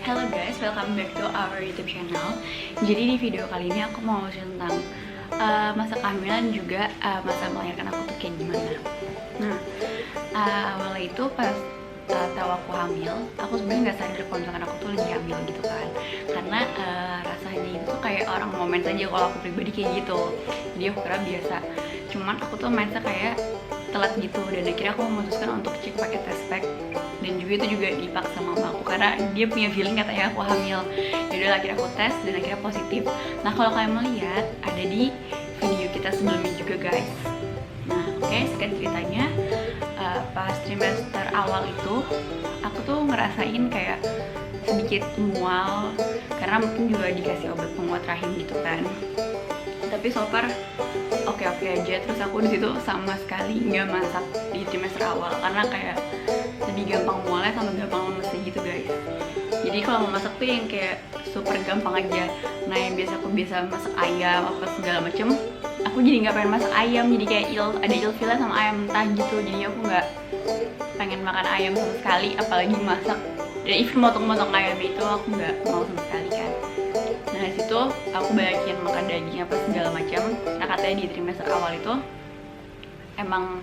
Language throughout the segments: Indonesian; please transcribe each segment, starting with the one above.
Hello guys, welcome back to our YouTube channel. Jadi di video kali ini aku mau cerita tentang masa kehamilan juga masa melahirkan aku tuh kayak gimana. Nah, awalnya itu pas tahu aku hamil, aku sebenarnya nggak sadar kalau misalkan aku tuh lagi hamil gitu kan. Karena rasanya itu tuh kayak orang momen aja kalau aku pribadi kayak gitu. Jadi aku kira biasa. Cuman aku tuh mindset kayak telat gitu, dan akhirnya aku memutuskan untuk cek pakai test pack. Dan juga itu juga dipaksa mama aku karena dia punya feeling katanya aku hamil. Yaudah akhirnya aku tes dan akhirnya positif. Nah kalau kalian mau lihat ada di video kita sebelumnya juga guys. Nah oke, sekian ceritanya. Pas trimester awal itu aku tuh ngerasain kayak sedikit mual karena mungkin juga dikasih obat penguat rahim gitu kan. Tapi so far oke aja. Terus aku di situ sama sekali nggak masak di trimester awal karena kayak lebih gampang mualnya sama gampang lemesnya gitu guys. Jadi kalau mau masak tuh yang kayak super gampang aja. Nah yang biasa aku bisa masak ayam apa segala macem, aku jadi nggak pengen masak ayam, jadi kayak ada ilfilnya sama ayam mentah gitu. Jadi aku nggak pengen makan ayam sama sekali, apalagi masak. Dan even motong-motong ayam itu aku nggak mau sama sekali kan. Nah disitu aku banyakin makan daging apa segala macam. Nah katanya di trimester awal itu emang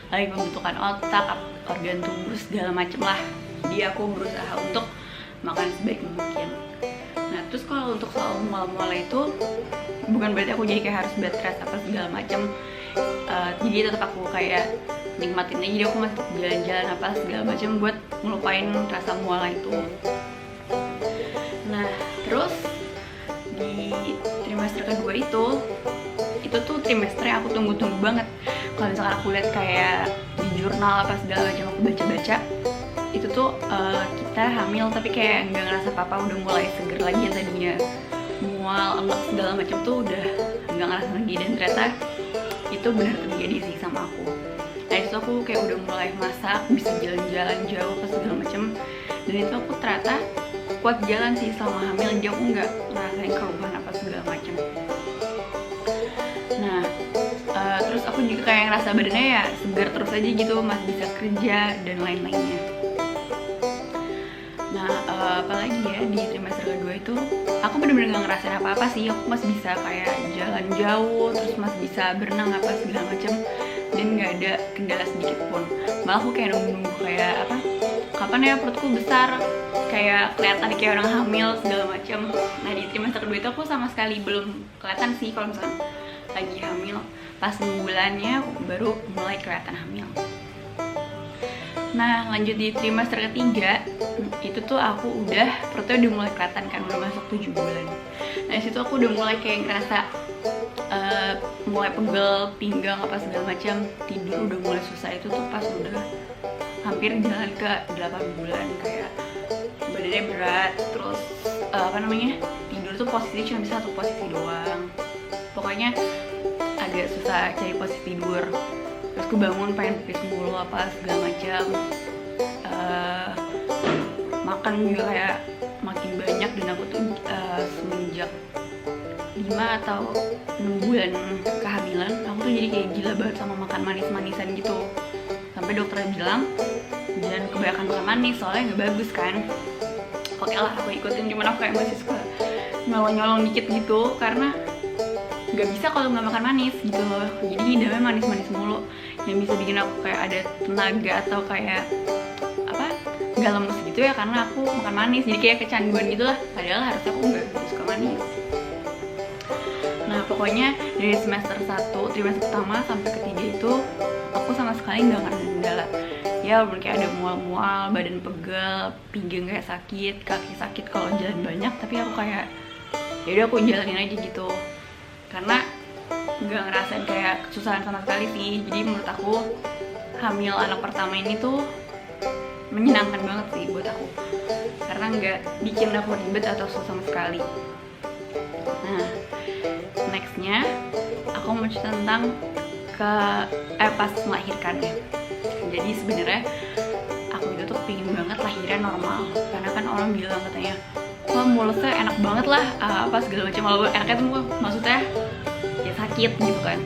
lagi pembentukan otak, organ tubuh segala macem lah. Jadi aku berusaha untuk makan sebaik mungkin. Nah terus kalau untuk soal mual-mual itu bukan berarti aku jadi kayak harus bed rest apa segala macem. Jadi tetap aku kayak nikmatin aja. Jadi aku masih jalan-jalan apa segala macem buat ngelupain rasa mual itu. Nah terus di trimester kedua itu tuh trimester yang aku tunggu-tunggu banget. Kalau misalkan aku lihat kayak di jurnal apa segala macam aku baca-baca, itu tuh kita hamil tapi kayak nggak ngerasa apa-apa, udah mulai seger lagi. Yang tadinya mual, enak segala macam tuh udah nggak ngerasa lagi. Dan ternyata itu benar terjadi sih sama aku. Nah itu aku kayak udah mulai masak, bisa jalan-jalan jauh apa segala macam. Dan itu aku ternyata kuat jalan sih selama hamil, jadi aku nggak ngerasain keluhan apa segala macam. Nah terus aku juga kayak ngerasa badannya ya segar terus aja gitu, masih bisa kerja dan lain-lainnya. Nah apalagi ya di trimester kedua itu aku bener-bener gak ngerasain apa-apa sih. Aku masih bisa kayak jalan jauh, terus masih bisa berenang apa segala macam, dan gak ada kendala sedikit pun. Malah aku kayak nunggu kayak apa, kapan ya perutku besar, kayak kelihatan kayak orang hamil segala macam. Nah di trimester kedua itu aku sama sekali belum kelihatan sih kalau misalnya lagi hamil. Pas bulannya baru mulai kelihatan hamil. Nah lanjut di trimester ketiga itu tuh aku perutnya udah mulai kelihatan kan, udah masuk 7 bulan. Nah disitu aku udah mulai kayak ngerasa mulai pegel pinggang apa segala macam, tidur udah mulai susah. Itu tuh pas udah hampir jalan ke 8 bulan, kayak badannya berat, terus tidur tuh posisi cuma bisa satu posisi doang. Pokoknya agak susah cari posisi tidur. Terus aku bangun pengen pipis mulu apa segala macam. Makan juga kayak makin banyak. Dan aku tuh semenjak 5 atau 6 bulan kehamilan aku tuh jadi kayak gila banget sama makan manis-manisan gitu. Sampai dokternya bilang jangan kebanyakan makan manis, soalnya nggak bagus kan. Oke lah aku ikutin, cuman aku kayak masih suka nyolong-nyolong dikit gitu karena nggak bisa kalau nggak makan manis gitu loh. Jadi hidupnya manis-manis mulu yang bisa bikin aku kayak ada tenaga atau kayak apa, nggak lemes gitu ya karena aku makan manis. Jadi kayak kecanduan gitu lah, padahal harusnya aku nggak suka manis. Nah pokoknya dari semester 1 trimester pertama sampai ketiga itu aku sama sekali nggak ngerasain kendala. Ya walaupun kayak ada mual-mual, badan pegel, pinggang kayak sakit, kaki sakit kalau jalan banyak, tapi aku kayak yaudah aku jalanin aja gitu karena nggak ngerasain kayak kesusahan sama sekali sih. Jadi menurut aku hamil anak pertama ini tuh menyenangkan banget sih buat aku karena nggak bikin aku ribet atau susah sama sekali. Nah nextnya aku mau cerita tentang pas melahirkannya. Jadi sebenarnya aku itu tuh pingin banget lahiran normal karena kan orang bilang katanya wah mulusnya enak banget lah apa segala macam. Kalau enaknya tuh maksudnya ya sakit gitu kan.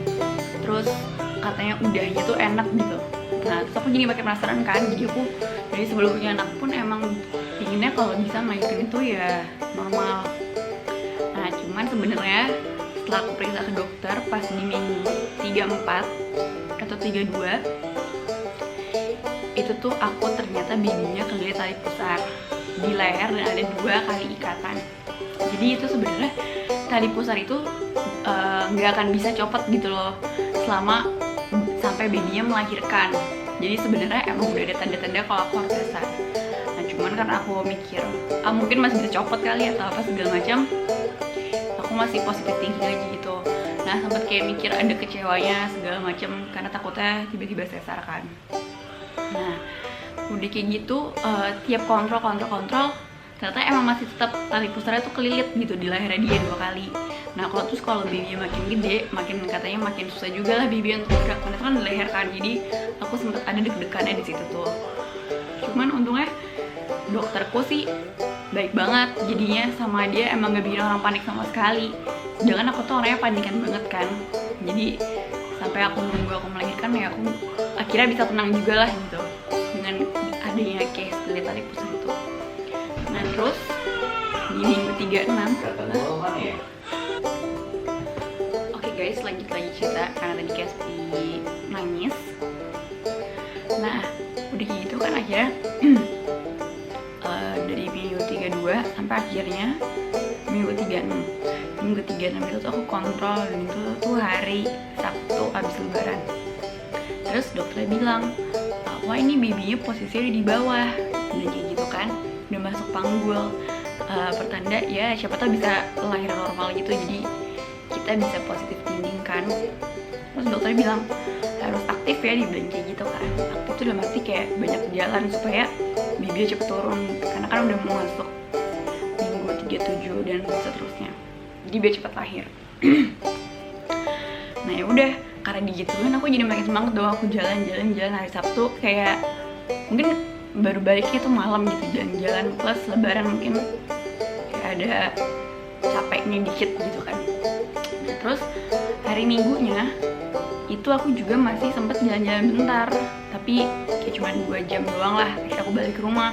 Terus katanya udahnya tuh enak gitu. Nah terus aku jadi makin penasaran kan. Jadi aku dari sebelum punya anak pun emang pinginnya kalau bisa melahirkan itu ya normal. Nah cuman sebenarnya setelah aku periksa ke dokter pas di minggu 34 atau 32 itu tuh aku ternyata babynya kelilit tali pusar di leher dan ada 2 kali ikatan. Jadi itu sebenarnya tali pusar itu nggak akan bisa copot gitu loh selama sampai babynya melahirkan. Jadi sebenarnya emang udah ada tanda-tanda kalau aku harus sesar. Nah cuman karena aku mikir mungkin masih bisa copot kali atau apa segala macam, aku masih positif thinking aja gitu. Nah sempet kayak mikir ada kecewanya segala macam karena takutnya tiba-tiba sesar kan. Nah udah kayak gitu tiap kontrol ternyata emang masih tetap tali pusarnya tuh kelilit gitu di lehernya dia 2 kali. Nah kalau baby makin gede, katanya makin susah juga lah baby untuk gerak, karena kan di leher kan. Jadi aku sempet ada deg-degannya di situ tuh. Cuman untungnya dokterku sih baik banget jadinya sama dia, emang gak bikin orang panik sama sekali. Sedangkan aku tuh orangnya panikan banget kan. Jadi sampai aku nunggu aku melahirkan ya aku akhirnya bisa tenang juga lah gitu dengan adanya case kelilit tali pusar itu. Nah terus di minggu 36 oke guys, lanjut lagi cerita karena tadi Caspi nangis. Nah udah gitu kan akhirnya dari minggu 32 sampai akhirnya minggu 36 itu tuh aku kontrol, dan itu tuh hari Sabtu abis lebaran. Terus dokternya bilang, wah ini babynya posisinya di bawah, dan kayak gitu kan, udah masuk panggul, pertanda ya siapa tahu bisa lahir normal gitu, jadi kita bisa positif thinking kan. Terus dokternya bilang harus aktif ya, dibilang kayak gitu kan. Aktif itu udah mesti kayak banyak jalan supaya babynya cepet turun, karena kan udah mau masuk minggu 37 dan seterusnya, jadi biar cepet lahir. Nah ya udah, karena digituin aku jadi makin semangat dong. Aku jalan-jalan hari Sabtu, kayak mungkin baru baliknya tuh malam gitu, jalan-jalan plus lebaran mungkin kayak ada capeknya dikit gitu kan. Nah, terus hari Minggunya itu aku juga masih sempet jalan-jalan bentar, tapi kayak cuma 2 jam doang lah, akhirnya aku balik ke rumah.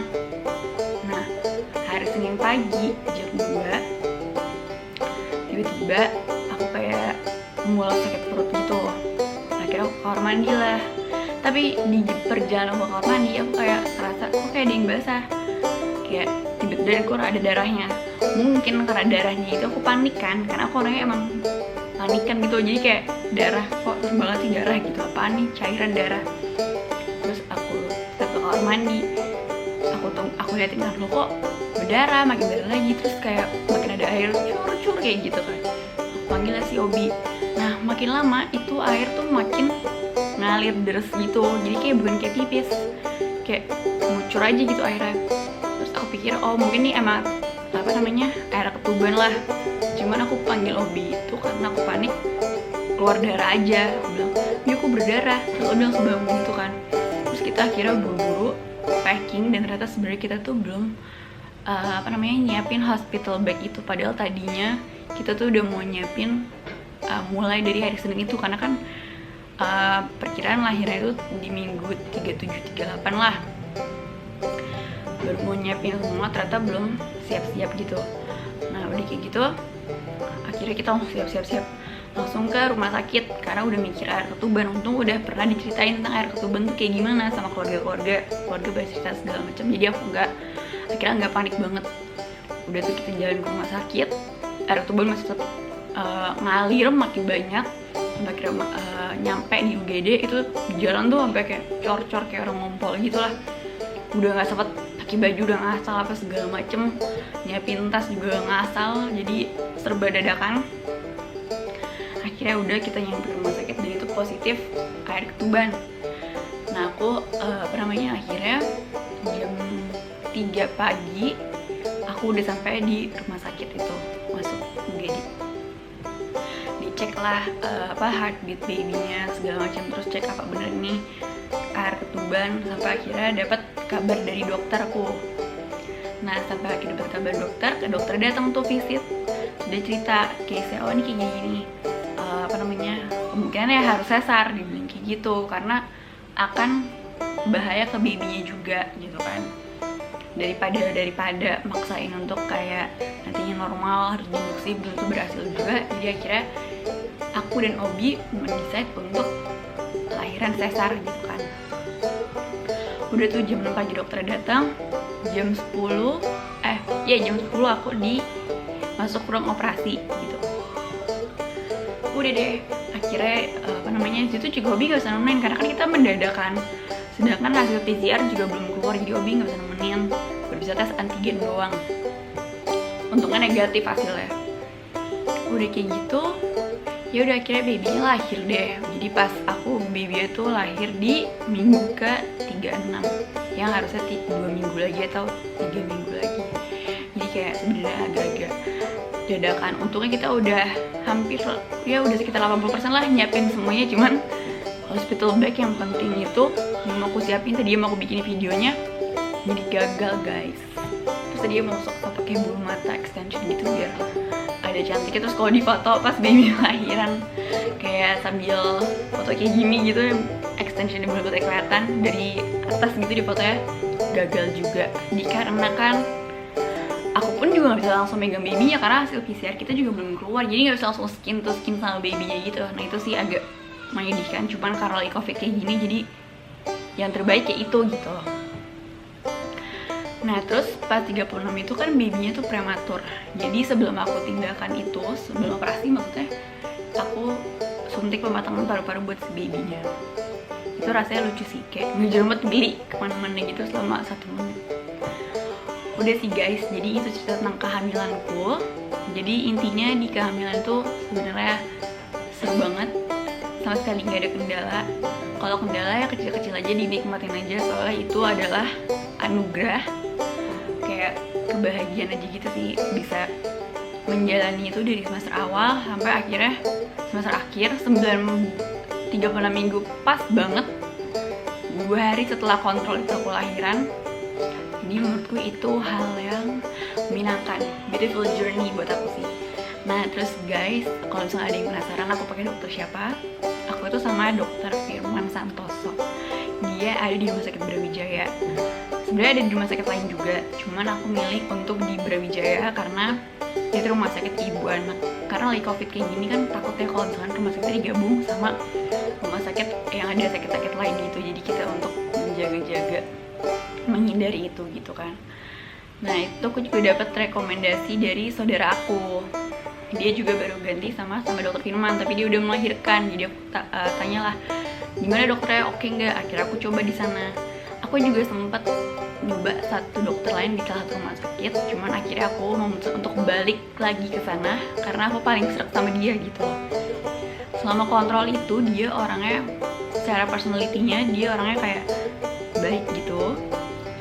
Nah hari Senin pagi jam 2 tiba-tiba aku kayak mulai sakit perut gitu. Akhirnya aku ke kamar mandi lah, tapi di perjalanan ke kamar mandi aku kayak ngerasa kok kayak ada yang basah, kayak tiba-tiba aku ada darahnya. Mungkin karena darahnya itu aku panik kan, karena aku orangnya emang panikan gitu, jadi kayak darah kok terus banget sih darah gitu, apaan nih cairan darah. Terus aku ke kamar mandi, aku liatin kan, lo kok berdarah, makin berdarah lagi, terus kayak makin ada air cur kayak gitu kan. Aku panggil si Obi. Nah makin lama itu air tuh makin ngalir deres gitu, jadi kayak bukan kayak pipis, kayak ngucur aja gitu airnya. Terus aku pikir oh mungkin nih emang air ketuban lah. Cuman aku panggil Obi itu karena aku panik keluar darah aja. Aku bilang ya aku berdarah, terus Obi langsung bangun gitu kan. Terus kita akhirnya buru-buru packing, dan ternyata sebenarnya kita tuh belum nyiapin hospital bag itu, padahal tadinya kita tuh udah mau nyiapin mulai dari hari Senin itu, karena kan perkiraan lahirnya itu di minggu 37-38 lah. Baru mau nyiapin semua, ternyata belum siap-siap gitu. Nah udah kayak gitu akhirnya kita langsung siap-siap langsung ke rumah sakit, karena udah mikir air ketuban. Untung udah pernah diceritain tentang air ketuban tuh kayak gimana sama keluarga bercerita segala macam, jadi aku akhirnya nggak panik banget. Udah tuh kita jalan ke rumah sakit, air ketuban masih tetap ngalir makin banyak, sampai akhirnya nyampe di UGD. Itu jalan tuh sampai kayak cor-cor kayak orang ngompol gitulah. Udah nggak sempet pakai baju, udah ngasal apa segala macem, nyiapin tas juga ngasal, jadi serba dadakan. Akhirnya udah kita nyampe rumah sakit dan itu positif air ketuban. Nah aku akhirnya jam 3 pagi aku udah sampai di rumah sakit itu, masuk UGD. Dicek lah heartbeat babynya segala macam, terus cek apa bener nih air ketuban, sampai akhirnya dapat kabar dari dokterku. Nah sampai akhirnya dapat kabar dokter datang tuh visit, sudah cerita case oh ini kayak gini, kemungkinan ya harus sesar, dibilang kayak gitu, karena akan bahaya ke babynya juga gitu kan. daripada maksain untuk kayak nantinya normal harus induksi, belum tuh berhasil juga. Jadi akhirnya aku dan Obi mendesain untuk lahiran sesar gitu kan. Udah tuh jam 6 pagi dokter datang, jam 10 jam 10 aku masuk ruang operasi gitu. Udah deh, akhirnya itu juga Obi gak bisa nemenin karena kan kita mendadakan, sedangkan hasil PCR juga belum keluar, jadi Obi gak bisa nemenin, baru bisa tes antigen doang. Untungnya negatif hasilnya. Udah kayak gitu, ya udah akhirnya babynya lahir deh. Jadi pas aku babynya tuh lahir di minggu ke 36, yang harusnya 2 minggu lagi atau 3 minggu lagi. Jadi kayak sebenarnya agak-agak dadakan. Untungnya kita udah hampir, ya udah sekitar 80% lah nyiapin semuanya. Cuman hospital bag yang penting itu yang mau aku siapin, tadi mau aku bikin videonya jadi gagal guys. Terus tadi mau pakai bulu mata extension gitu biar ada cantiknya. Terus kalau di foto pas baby lahiran kayak sambil foto kayak gini gitu, extension di bulu mata kelihatan dari atas gitu di fotonya, gagal juga. Dikarenakan aku pun juga gak bisa langsung megang babynya karena hasil PCR kita juga belum keluar, jadi gak bisa langsung skin to skin sama babynya gitu. Nah itu sih agak menyedihkan, cuman karena lagi covid kayak gini jadi yang terbaik kayak itu gitu loh. Nah terus pas 36 itu kan babynya tuh prematur. Jadi sebelum aku tindakan itu, sebelum operasi maksudnya, aku suntik pematangan paru-paru buat si babynya. Itu rasanya lucu sih, kayak ngejemet geli kemana-mana gitu selama 1 menit. Udah sih guys, jadi itu cerita tentang kehamilanku. Jadi intinya di kehamilan tuh sebenarnya seru banget, sama sekali nggak ada kendala. Kalau kendala ya kecil-kecil aja, dinikmatin aja, soalnya itu adalah anugerah, kayak kebahagiaan aja gitu sih, bisa menjalani itu dari semester awal sampai akhirnya semester akhir 36 minggu pas banget 2 hari setelah kontrol itu aku lahiran. Jadi menurutku itu hal yang menyenangkan, beautiful journey buat aku sih. Nah terus guys, kalau misalnya ada yang penasaran aku pakai dokter siapa, aku itu sama dokter Firman Santoso. Dia ada di Rumah Sakit Brawijaya. Sebenarnya ada di rumah sakit lain juga, cuman aku milih untuk di Brawijaya karena itu rumah sakit ibu anak. Karena lagi covid kayak gini kan takutnya kalau misalkan rumah sakitnya digabung sama rumah sakit yang ada sakit-sakit lain gitu. Jadi kita untuk menjaga-jaga, menghindari itu gitu kan. Nah itu aku juga dapat rekomendasi dari saudara aku. Dia juga baru ganti sama dokter Firman, tapi dia udah melahirkan. Jadi aku tanyalah, gimana dokternya, oke nggak? Akhirnya aku coba di sana. Aku juga sempat nyoba satu dokter lain di salah satu rumah sakit, cuman akhirnya aku memutuskan untuk balik lagi ke sana karena aku paling serak sama dia gitu. Selama kontrol itu dia orangnya, secara personality-nya dia orangnya kayak baik gitu,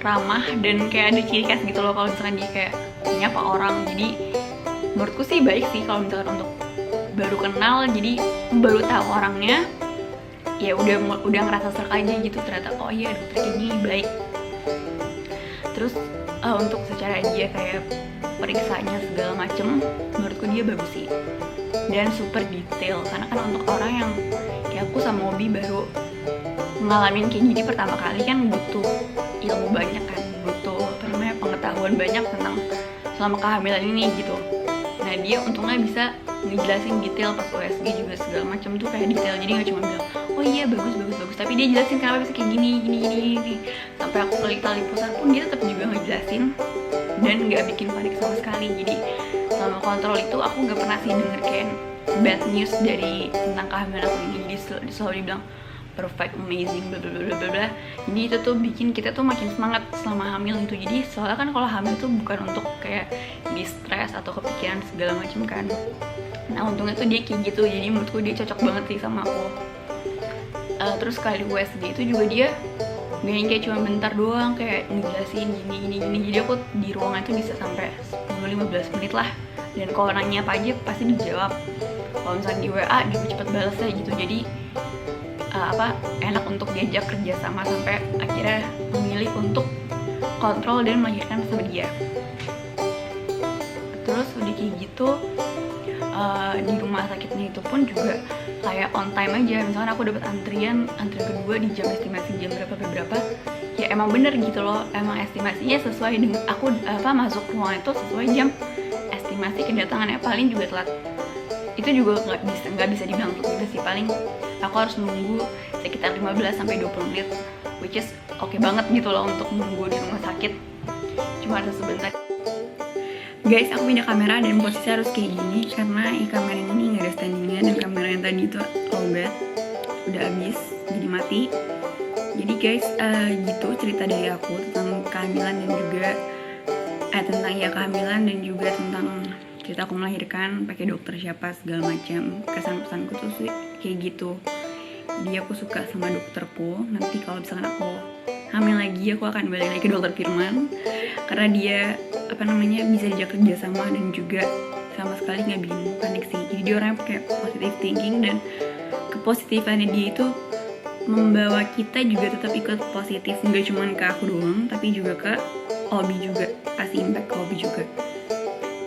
ramah, dan kayak ada ciri khas gitu loh kalau misalkan dia kayak nyapa orang. Jadi menurutku sih baik sih kalau misalkan untuk baru kenal, jadi baru tahu orangnya ya udah ngerasa serak aja gitu, ternyata oh iya dokter kayak gini baik. Terus untuk secara dia kayak periksanya segala macem, menurutku dia bagus sih dan super detail. Karena kan untuk orang yang kayak aku sama Obi baru ngalamin kayak gini pertama kali kan butuh ilmu banyak kan, butuh pengetahuan banyak tentang selama kehamilan ini gitu. Nah dia untungnya bisa ngejelasin detail pas USG juga segala macam tuh kayak detail, jadi nggak cuma bilang oh iya bagus, tapi dia jelasin kenapa bisa kayak gini. Sampai aku klik tali pusar pun dia tetap juga ngejelasin dan nggak bikin panik sama sekali. Jadi selama kontrol itu aku nggak pernah sih denger kayak bad news dari tentang kehamilan aku ini. Jadi selalu dibilang perfect, amazing, bla bla bla bla bla. Jadi itu tuh bikin kita tuh makin semangat selama hamil gitu. Jadi soalnya kan kalau hamil tuh bukan untuk kayak di stres atau kepikiran segala macam kan. Nah untungnya tuh dia kayak gitu, jadi menurutku dia cocok banget sih sama aku. Terus kali USG itu juga dia gak yang kayak cuma bentar doang, kayak ngejelasin gini. Jadi aku di ruangan itu bisa sampai 10-15 menit lah. Dan kalau nanya apa aja pasti dijawab. Kalau misalnya di WA juga cepet balasnya gitu. Jadi enak untuk diajak kerja sama, sampai akhirnya memilih untuk kontrol dan melahirkan sama dia. Terus udah kayak gitu di rumah sakitnya itu pun juga kayak on time aja. Misalkan aku dapat antrian kedua di jam estimasi jam berapa, ya emang bener gitu loh, emang estimasinya sesuai dengan aku masuk ruangan itu sesuai jam estimasi kedatangannya, paling juga telat. Itu juga nggak bisa dibilang telat juga sih, paling aku harus nunggu sekitar 15-20 menit, which is oke banget gitu loh untuk nunggu di rumah sakit cuma harus sebentar. Guys, aku pindah kamera dan posisi harus kayak gini karena kamera ini nggak ada standingnya, dan kamera yang tadi itu lowbat udah habis jadi mati. Jadi guys, gitu cerita dari aku tentang kehamilan dan juga tentang kehamilan dan juga tentang cerita aku melahirkan pakai dokter siapa segala macam. Kesan-pesanku tuh kayak gitu. Jadi aku suka sama dokterku. Nanti kalau misalkan aku hamil lagi, aku akan balik lagi ke dokter Firman karena dia bisa diajak kerja sama dan juga sama sekali nggak bikin panik sih. Jadi dia orangnya pakai positive thinking, dan kepositifannya dia itu membawa kita juga tetap ikut positif, nggak cuma ke aku doang tapi juga ke Obi juga, kasih impact ke Obi juga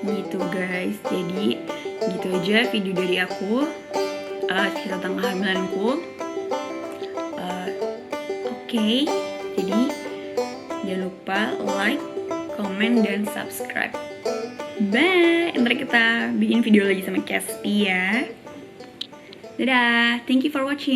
gitu guys. Jadi gitu aja video dari aku, cerita tentang kehamilanku. Oke. Jadi jangan lupa like, komen, dan subscribe. Bye. Ntar kita bikin video lagi sama Casty ya. Dadah. Thank you for watching.